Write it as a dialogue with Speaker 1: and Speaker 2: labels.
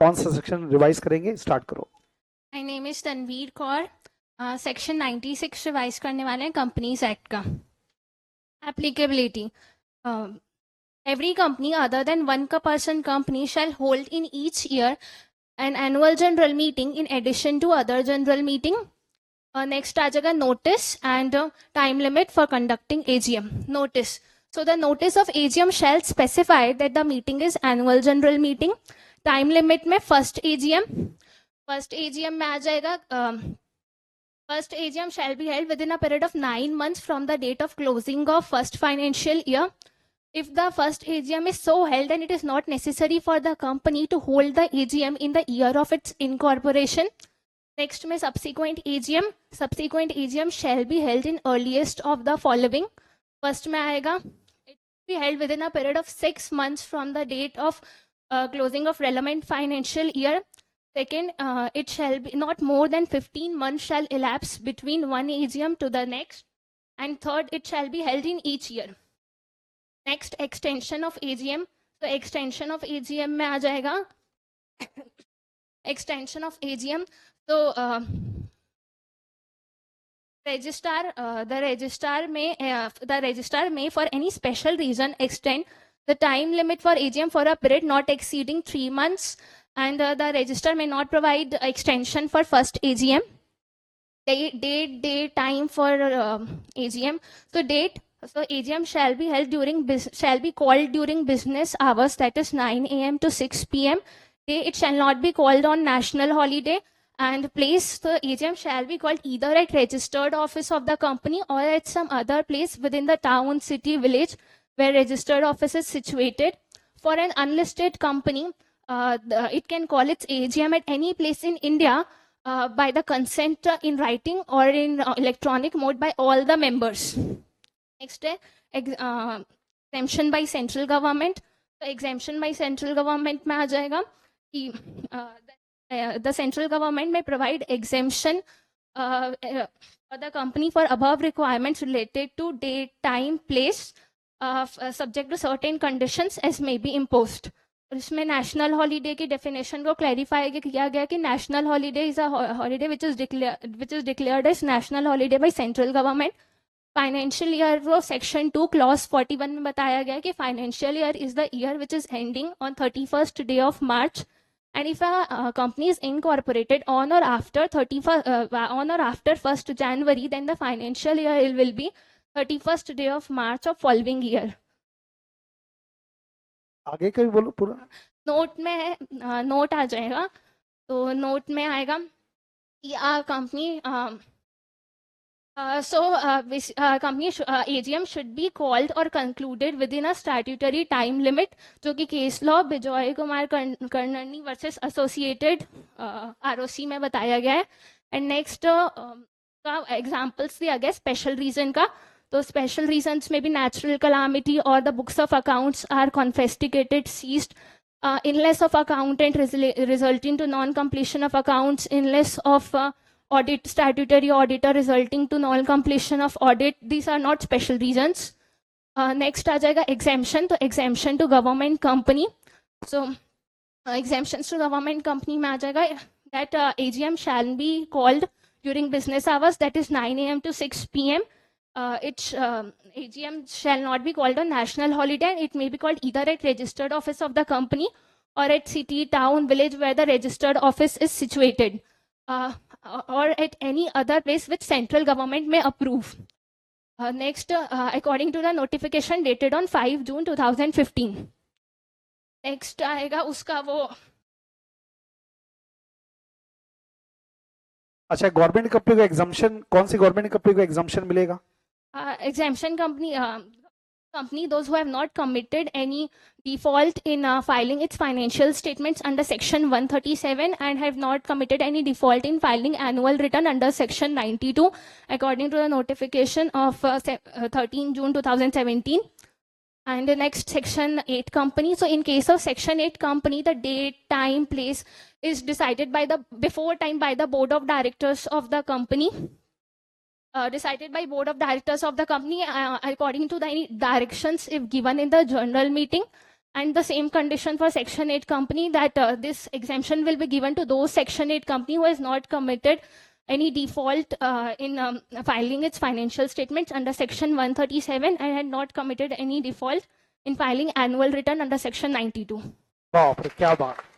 Speaker 1: कौन सा section revise करेंगे? स्टार्ट करो।
Speaker 2: My name is Tanveer Kaur. Section 96 revise करने वाले हैं कंपनीज एक्ट का। Applicability. Every company other than one का person company shall hold in each year an annual general meeting in addition to other general meeting. Next आ जाएगा notice and time limit for conducting AGM. Notice. So the notice of AGM shall specify that the meeting is annual general meeting. Time limit में first AGM में आ जाएगा first AGM shall be held within a period of 9 months from the date of closing of first financial year. If the first AGM is so held, then it is not necessary for the company to hold the AGM in the year of its incorporation. Next में subsequent AGM shall be held in earliest of the following. First में आएगा it will be held within a period of 6 months from the date of closing of relevant financial year. Second, it shall be not more than 15 months shall elapse between one AGM to the next. And third, it shall be held in each year. Next, extension of AGM. So extension of AGM में आ जाएगा extension of AGM. So the registrar may for any special reason extend the time limit for AGM for a period not exceeding 3 months, and the registrar may not provide extension for first AGM. Date, time for AGM. So AGM shall be held shall be called during business hours, that is 9 a.m. to 6 p.m. It shall not be called on national holiday. And place, the AGM shall be called either at registered office of the company or at some other place within the town, city, village where registered office is situated. For an unlisted company, it can call its AGM at any place in India by the consent in writing or in electronic mode by all the members. Next, exemption by central government. So exemption by central government में आ जाएगा कि the central government may provide exemption for the company for above requirements related to date, time, place, subject to certain conditions as may be imposed. इसमें national holiday की definition को clarify किया गया कि national holiday is a holiday which is declared as national holiday by central government. Financial year वो section 2 clause 41 में बताया गया कि financial year is the year which is ending on 31st day of March. And if a company is incorporated on or after 1st January, then the financial year will be 31st day of March of following year.
Speaker 1: आगे का भी बोलो पूरा।
Speaker 2: Note में note आ जाएगा, तो note में आएगा कि company company AGM should be called or concluded within a statutory time limit, जो कि case law Bijoy Kumar Karnani versus associated ROC में बताया गया है. एंड नेक्स्ट का एग्जांपल्स दिया गया स्पेशल रीजन का. तो स्पेशल रीजन्स में भी नेचुरल कलामिटी और the books of accounts are confiscated, seized, illness of accountant resulting to non-completion of accounts, illness of audit, statutory auditor resulting to non-completion of audit. These are not special reasons. Next आ जाएगा exemption. तो exemption to government company. So exemptions to government company में आ जाएगा that AGM shall be called during business hours, that is 9 a.m. to 6 p.m. AGM shall not be called on national holiday, and it may be called either at registered office of the company or at city, town, village where the registered office is situated, or at any other place which central government may approve. Next, according to the notification dated on 5 June 2015. Next आएगा उसका वो.
Speaker 1: अच्छा, government company को exemption, कौन सी government company को exemption मिलेगा?
Speaker 2: Exemption company, those who have not committed any default in filing its financial statements under section 137 and have not committed any default in filing annual return under section 92 according to the notification of 13 June 2017. And the next section 8 company. So in case of section 8 company, the date, time, place is decided by the board of directors of the company. Decided by board of directors of the company according to the directions if given in the general meeting. And the same condition for Section 8 company, that this exemption will be given to those Section 8 company who has not committed any default in filing its financial statements under Section 137 and had not committed any default in filing annual return under Section 92.
Speaker 1: बाप रे क्या बात